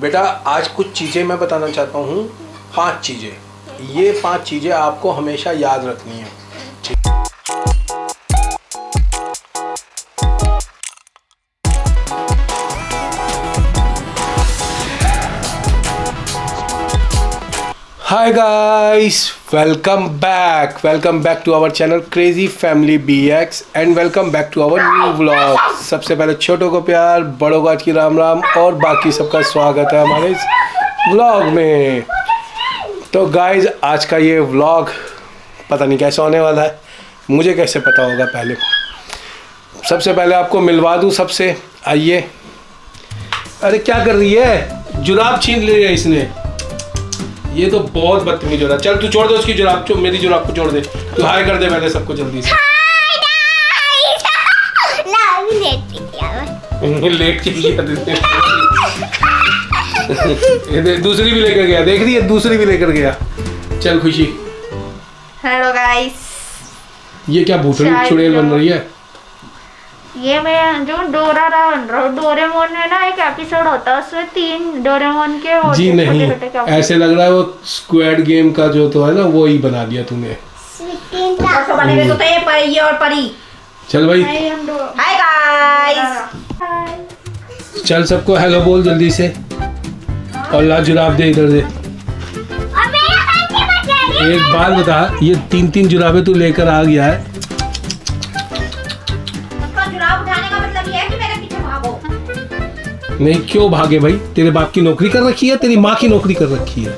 बेटा आज कुछ चीज़ें मैं बताना चाहता हूँ, 5 चीज़ें। ये 5 चीज़ें आपको हमेशा याद रखनी है। ठीक। Hi guys, welcome back to our channel Crazy Family BX and welcome back to our new vlog. सबसे पहले छोटों को प्यार, बड़ों को आज की राम राम और बाकी सबका स्वागत है हमारे इस व्लॉग में। तो गाइस आज का ये व्लॉग पता नहीं कैसा होने वाला है, मुझे कैसे पता होगा। पहले सबसे पहले आपको मिलवा दूँ सबसे। आइए। अरे क्या कर रही है, जुराब छीन ली है इसने। ये तो बहुत बदतमीज हो रहा है। चल तू छोड़ दे उसकी जुराब, मेरी जुराब को छोड़ दे। तू हाय कर दे पहले सबको जल्दी से। लेट किया दूसरी भी लेकर गया, देख रही है, दूसरी भी लेकर गया। चल खुशी। Hello guys. ये क्या भूतनी चुड़ैल बन रही है? ये मैं जो डोरा बन रहा हूँ। डोरेमोन में ना एक एपिसोड होता है, उसमें 3 डोरेमोन के होते। जी नहीं, ऐसे लग रहा है वो स्क्वाड गेम का जो तो है ना, वो ही बना दिया तूने। बने तो ये परी और परी। चल भाई हाय गाइस। चल सबको हेलो बोल जल्दी से। और ला जुराब दे इधर से। एक बात बता, ये 3 जुराबे तू लेकर आ गया है। नहीं क्यों भागे भाई? तेरे बाप की नौकरी कर रखी है, तेरी माँ की नौकरी कर रखी है,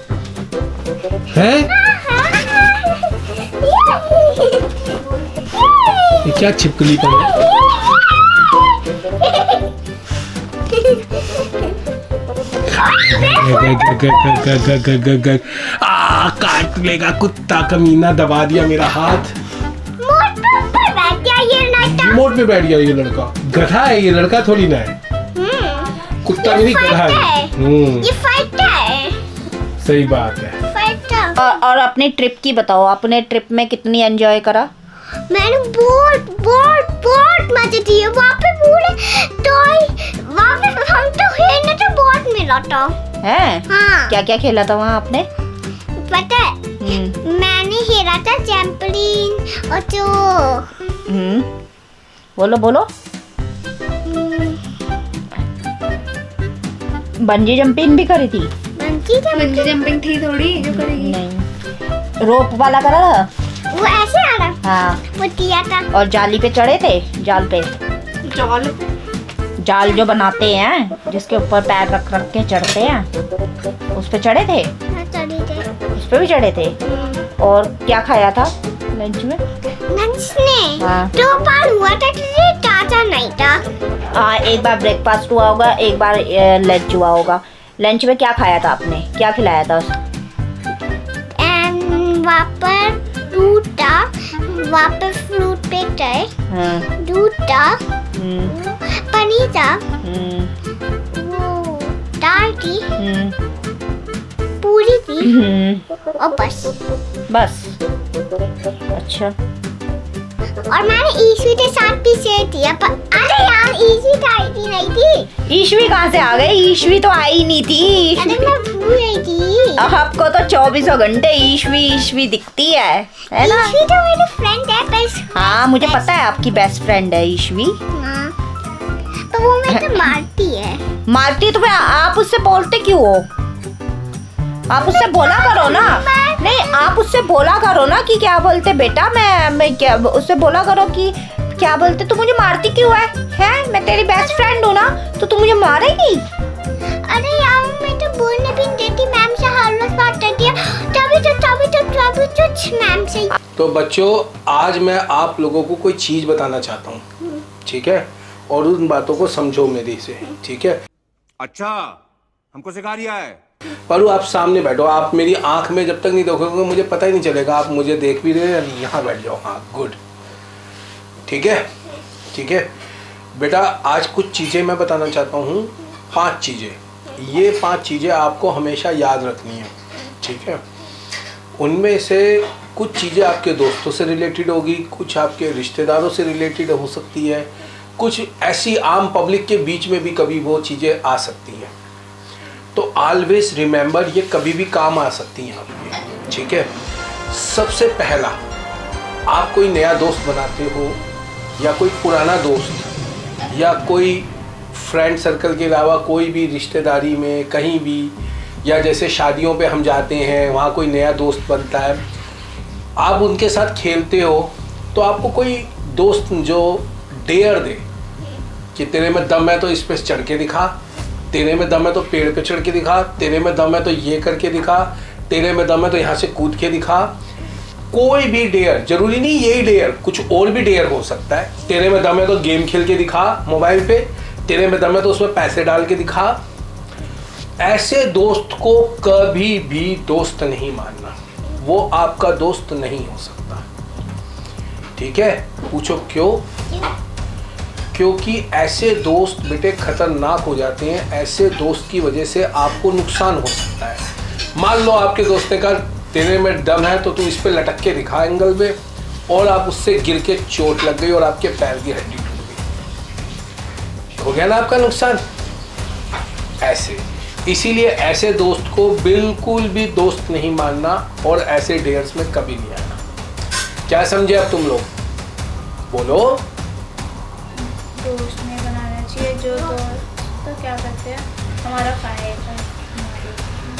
हैं? ये क्या छिपकली पर है? काट लेगा कुत्ता कमीना, दबा दिया मेरा हाथ। रिमोट पे बैठ गया ये लड़का। गधा है ये लड़का, थोड़ी ना है। कुत्ता भी नहीं, गधा है। ये फाइटर है। सही बात है। फाइटर। और अपनी ट्रिप की बताओ, अपने ट्रिप में कितनी एंजॉय करा? मैंने बहुत मजे किए। वहाँ पे पूरे टॉय, वहाँ पे हम तो खेलने तो बहुत मिला था। हैं? हाँ। क्या क्या खेला था वहाँ आपने? पता है, मैंने खेला था जैम्पलिन और जो बोलो बंजी जंपिंग भी करी थी? बंजी जंपिंग थी थोड़ी जो करेगी। नहीं, रोप वाला करा था? वो ऐसे आ रहा। हाँ, वो किया था। और जाली पे चढ़े थे? जाल जो बनाते हैं जिसके ऊपर पैर रख के चढ़ते हैं, उस पे चढ़े थे? उस पे भी चढ़े थे। और क्या खाया था लंच में? लंच में हाँ। 2 बार हुआ था, ताजा नहीं था। एक बार ब्रेकफास्ट हुआ होगा, एक बार लंच हुआ होगा। लंच में क्या खाया था आपने, क्या खिलाया था? वहाँ पर दूध था, वहाँ पर फ्रूट पेट है। हाँ। दूध था, पनीर था, वो दाल थी, पूरी थी और बस। अच्छा। और मैंने ईशवी के साथ भी शेयर किया, पर अरे यार ईशवी तो आई थी नहीं थी। ईशवी कहाँ से आ गई? ईशवी तो आई नहीं थी। अरे मैं भूल गई थी। आपको तो 24 घंटे ईशवी दिखती है ना? ईशवी तो मेरी फ्रेंड है बस। हाँ, मुझे पता है आपकी बेस्ट फ्रेंड है ईशवी। हाँ, तो वो मुझे मारती है। मारती तो आप उससे बोलते क्यों हो? आप उससे बोला करो ना। नहीं, आप उससे बोला करो ना कि क्या बोलते बेटा, मैं क्या उससे बोला करो कि क्या बोलते तू मुझे मारती क्यों है? हैं? मैं तेरी बेस्ट फ्रेंड हूँ ना, तो तू मुझे मारेगी? अरे यार मैं तो बोलने भी नहीं देती, मैम से हर रोज बात करती है, तभी तो मैम से। तो बच्चों, आज मैं आप लोगों को कोई चीज़ बताना चाहता हूँ, ठीक है? और उन बातों को समझो मेरी से, ठीक है? अच्छा, हमको सिखा रिया है। परू आप सामने बैठो, आप मेरी आंख में जब तक नहीं देखोगे मुझे पता ही नहीं चलेगा आप मुझे देख भी रहे हैं या नहीं। यहाँ बैठ जाओ। हाँ गुड, ठीक है ठीक है। बेटा आज कुछ चीज़ें मैं बताना चाहता हूँ, 5 चीज़ें। ये 5 चीज़ें आपको हमेशा याद रखनी है, ठीक है? उनमें से कुछ चीज़ें आपके दोस्तों से रिलेटेड होगी, कुछ आपके रिश्तेदारों से रिलेटेड हो सकती है, कुछ ऐसी आम पब्लिक के बीच में भी कभी वो चीज़ें आ सकती हैं। तो ऑलवेज रिमेंबर ये कभी भी काम आ सकती हैं आपके, ठीक है। सबसे पहला, आप कोई नया दोस्त बनाते हो या कोई पुराना दोस्त या कोई फ्रेंड सर्कल के अलावा कोई भी रिश्तेदारी में कहीं भी, या जैसे शादियों पे हम जाते हैं वहाँ कोई नया दोस्त बनता है, आप उनके साथ खेलते हो तो आपको कोई दोस्त जो डेयर दे कि तेरे में दम है तो इस पे चढ़ के दिखा, तेरे में दम है तो पेड़ पे चढ़ के दिखा, तेरे में दम है तो ये करके दिखा, तेरे में दम है तो यहाँ से कूद के दिखा। कोई भी डेयर, जरूरी नहीं यही डेयर, कुछ और भी डेयर हो सकता है। तेरे में दम है तो गेम खेल के दिखा मोबाइल पे, तेरे में दम है तो उसमें पैसे डाल के दिखा। ऐसे दोस्त को कभी भी दोस्त नहीं मानना, वो आपका दोस्त नहीं हो सकता, ठीक है। पूछो क्यों? क्योंकि ऐसे दोस्त बेटे खतरनाक हो जाते हैं। ऐसे दोस्त की वजह से आपको नुकसान हो सकता है। मान लो आपके दोस्त ने कहा तेरे में दम है तो तू इस पे लटक के दिखा एंगल पे, और आप उससे गिर के चोट लग गई और आपके पैर की हड्डी टूट गई, हो गया ना आपका नुकसान। ऐसे, इसीलिए ऐसे दोस्त को बिल्कुल भी दोस्त नहीं मानना और ऐसे डेयर्स में कभी नहीं आना। क्या समझे अब तुम लोग? बोलो। दोस्त नहीं बनाना चाहिए जो दोस्त तो क्या करते हैं हमारा फायदा।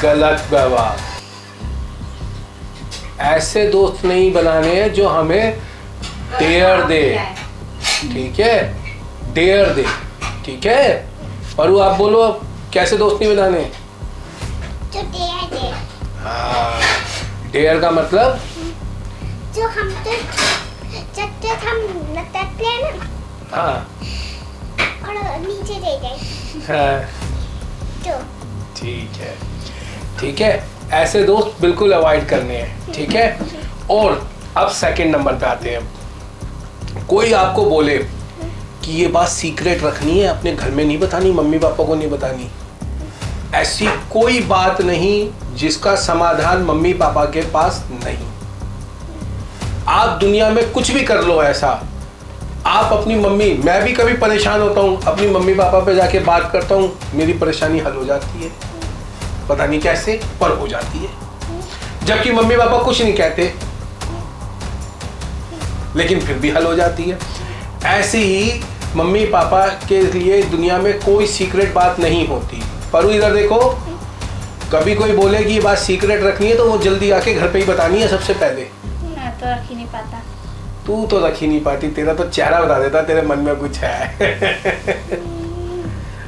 गलत व्यवहार। ऐसे दोस्त नहीं बनाने हैं जो हमें डेयर दे, ठीक है, डेयर दे, ठीक है। और वो आप बोलो अब कैसे दोस्त नहीं बनाने? जो डेयर दे, हाँ, डेयर का मतलब जो हम तो जब हम लटकते हैं ना, हाँ और नीचे दे जाए हाँ, तो ठीक है, ठीक है। ऐसे दोस्त बिल्कुल अवॉइड करने हैं, ठीक है। और अब सेकंड नंबर पे आते हैं। कोई आपको बोले कि ये बात सीक्रेट रखनी है, अपने घर में नहीं बतानी, मम्मी पापा को नहीं बतानी। ऐसी कोई बात नहीं जिसका समाधान मम्मी पापा के पास नहीं। आप दुनिया में कुछ भी कर लो ऐसा, आप अपनी मम्मी, मैं भी कभी परेशान होता हूँ, अपनी मम्मी पापा पे जाके बात करता हूँ, मेरी परेशानी हल हो जाती है, पता नहीं कैसे पर हो जाती है। जबकि मम्मी पापा कुछ नहीं कहते लेकिन फिर भी हल हो जाती है। ऐसे ही मम्मी पापा के लिए दुनिया में कोई सीक्रेट बात नहीं होती। पर इधर देखो, कभी कोई बोले कि ये बात सीक्रेट रखनी है तो वो जल्दी आके घर पे ही बतानी है सबसे पहले। मैं तो रख ही नहीं पाता। तू तो रख ही नहीं पाती, तेरा तो चेहरा बता देता तेरे मन में कुछ है।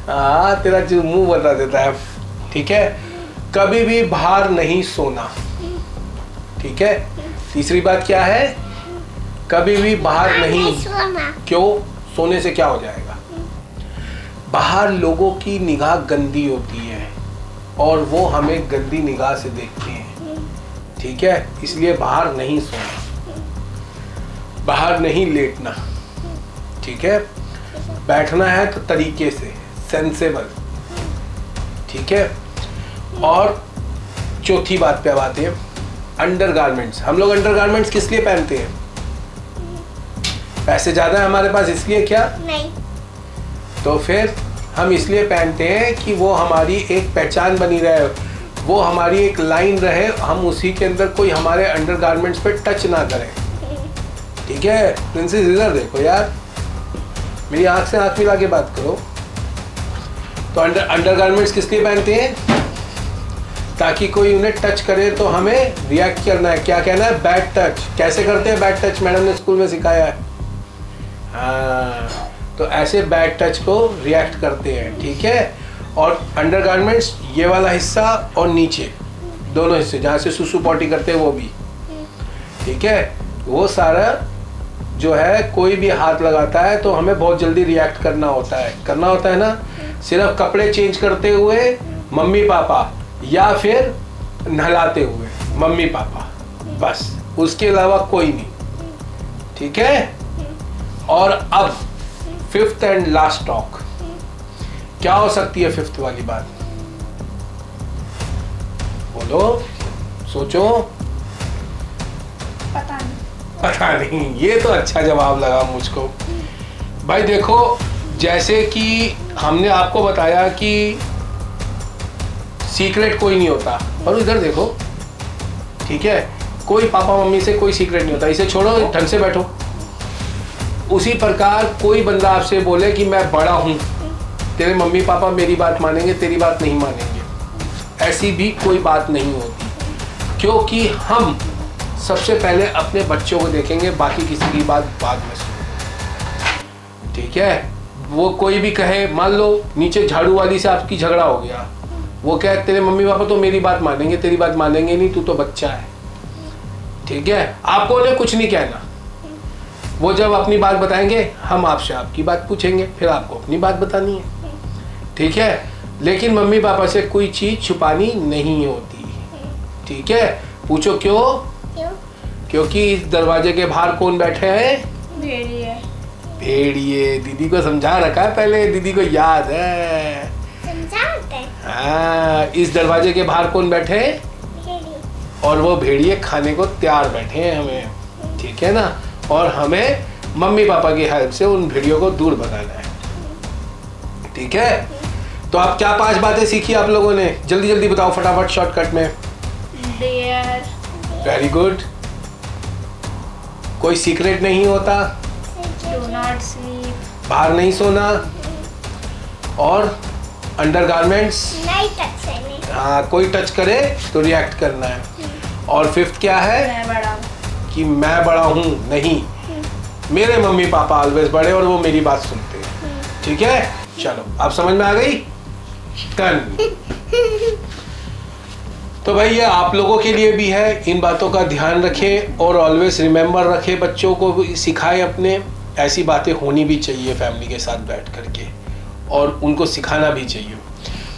हाँ, तेरा जो मुंह बता देता है, ठीक है। कभी भी बाहर नहीं सोना, ठीक है। तीसरी बात क्या है? कभी भी बाहर नहीं सोना। क्यों? सोने से क्या हो जाएगा? बाहर लोगों की निगाह गंदी होती है और वो हमें गंदी निगाह से देखते हैं, ठीक है। इसलिए बाहर नहीं सोना, बाहर नहीं लेटना, ठीक है। बैठना है तो तरीके से, सेंसेबल, ठीक है। और चौथी बात पे अब आते हैं, अंडरगारमेंट्स। हम लोग अंडरगारमेंट्स किस लिए पहनते हैं? पैसे ज्यादा है हमारे पास इसलिए क्या? नहीं। तो फिर हम इसलिए पहनते हैं कि वो हमारी एक पहचान बनी रहे, वो हमारी एक लाइन रहे, हम उसी के अंदर कोई हमारे अंडरगारमेंट्स पे टच ना करें, ठीक है। प्रिंसेस इधर देखो यार, मेरी आंख से आंख मिला के बात करो। तो अंडरगारमेंट्स किस लिए पहनते हैं? ताकि कोई उन्हें टच करे तो हमें रिएक्ट करना है। क्या कहना है? Bad touch. कैसे करते हैं बैड टच? मैडम ने स्कूल में सिखाया है। हाँ, तो ऐसे बैड टच को रिएक्ट करते हैं, ठीक है। और अंडरगारमेंट्स ये वाला हिस्सा और नीचे दोनों हिस्से जहाँ से सुसु पॉटी करते हैं वो भी, ठीक है। वो सारा जो है, कोई भी हाथ लगाता है तो हमें बहुत जल्दी रिएक्ट करना होता है ना। सिर्फ कपड़े चेंज करते हुए मम्मी पापा, या फिर नहलाते हुए मम्मी पापा, बस, उसके अलावा कोई नहीं, ठीक है। और अब फिफ्थ एंड लास्ट टॉक, क्या हो सकती है फिफ्थ वाली बात? बोलो, सोचो। पता नहीं, ये तो अच्छा जवाब लगा मुझको। भाई देखो, जैसे कि हमने आपको बताया कि सीक्रेट कोई नहीं होता। और इधर देखो, ठीक है, कोई पापा मम्मी से कोई सीक्रेट नहीं होता। इसे छोड़ो, ढंग से बैठो। उसी प्रकार कोई बंदा आपसे बोले कि मैं बड़ा हूँ, तेरे मम्मी पापा मेरी बात मानेंगे, तेरी बात नहीं मानेंगे, ऐसी भी कोई बात नहीं होती। क्योंकि हम सबसे पहले अपने बच्चों को देखेंगे, बाकी किसी की बात बाद में सुनेंगे, ठीक है। वो कोई भी कहे, मान लो नीचे झाड़ू वाली से आपकी झगड़ा हो गया, वो कहे तेरे मम्मी पापा तो मेरी बात मानेंगे, तेरी बात मानेंगे नहीं, तू तो बच्चा है, ठीक है। आपको उन्हें कुछ नहीं कहना। वो जब अपनी बात बताएंगे, हम आपसे आपकी बात पूछेंगे, फिर आपको अपनी बात बतानी है, ठीक है। लेकिन मम्मी पापा से कोई चीज छुपानी नहीं होती, ठीक है। पूछो क्यों? क्योंकि इस दरवाजे के बाहर कौन बैठे हैं? भेड़िए। भेड़िए। दीदी को समझा रखा है पहले, दीदी को याद है। हाँ, इस दरवाजे के बाहर कौन बैठे हैं? और वो भेड़िए खाने को तैयार बैठे हैं हमें, ठीक है ना। और हमें मम्मी पापा की हेल्प से उन भेड़ियों को दूर भगाना है, ठीक है। तो आप क्या 5 बातें सीखी आप लोगों ने? जल्दी जल्दी बताओ, फटाफट, शॉर्टकट में। डियर। Very good. कोई सीक्रेट नहीं होता। Do not sleep. बाहर नहीं सोना। और अंडरगारमेंट्स नहीं टच करने। हाँ, कोई टच करे तो रिएक्ट करना है। और 5th क्या है? मैं बड़ा हूँ। कि मैं बड़ा हूँ नहीं, मेरे मम्मी पापा ऑलवेज बड़े और वो मेरी बात सुनते हैं, ठीक है। चलो, आप समझ में आ गई? डन। तो भाई ये आप लोगों के लिए भी है, इन बातों का ध्यान रखें और ऑलवेज रिमेम्बर रखें, बच्चों को भी सिखाएं अपने। ऐसी बातें होनी भी चाहिए फैमिली के साथ बैठ करके, और उनको सिखाना भी चाहिए।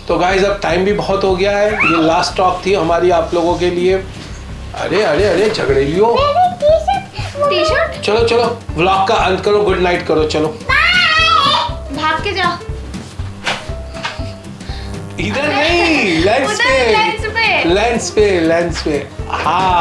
तो गाइज अब टाइम भी बहुत हो गया है, ये लास्ट टॉक थी हमारी आप लोगों के लिए। अरे अरे अरे, झगड़े लियो। T shirt. चलो चलो, व्लॉग का अंत करो, गुड नाइट करो, चलो। भाग के जाओ। इधर नहीं, लेंस उधर पे, लेंस पे। लेंस पे, लेंस पे। हाँ।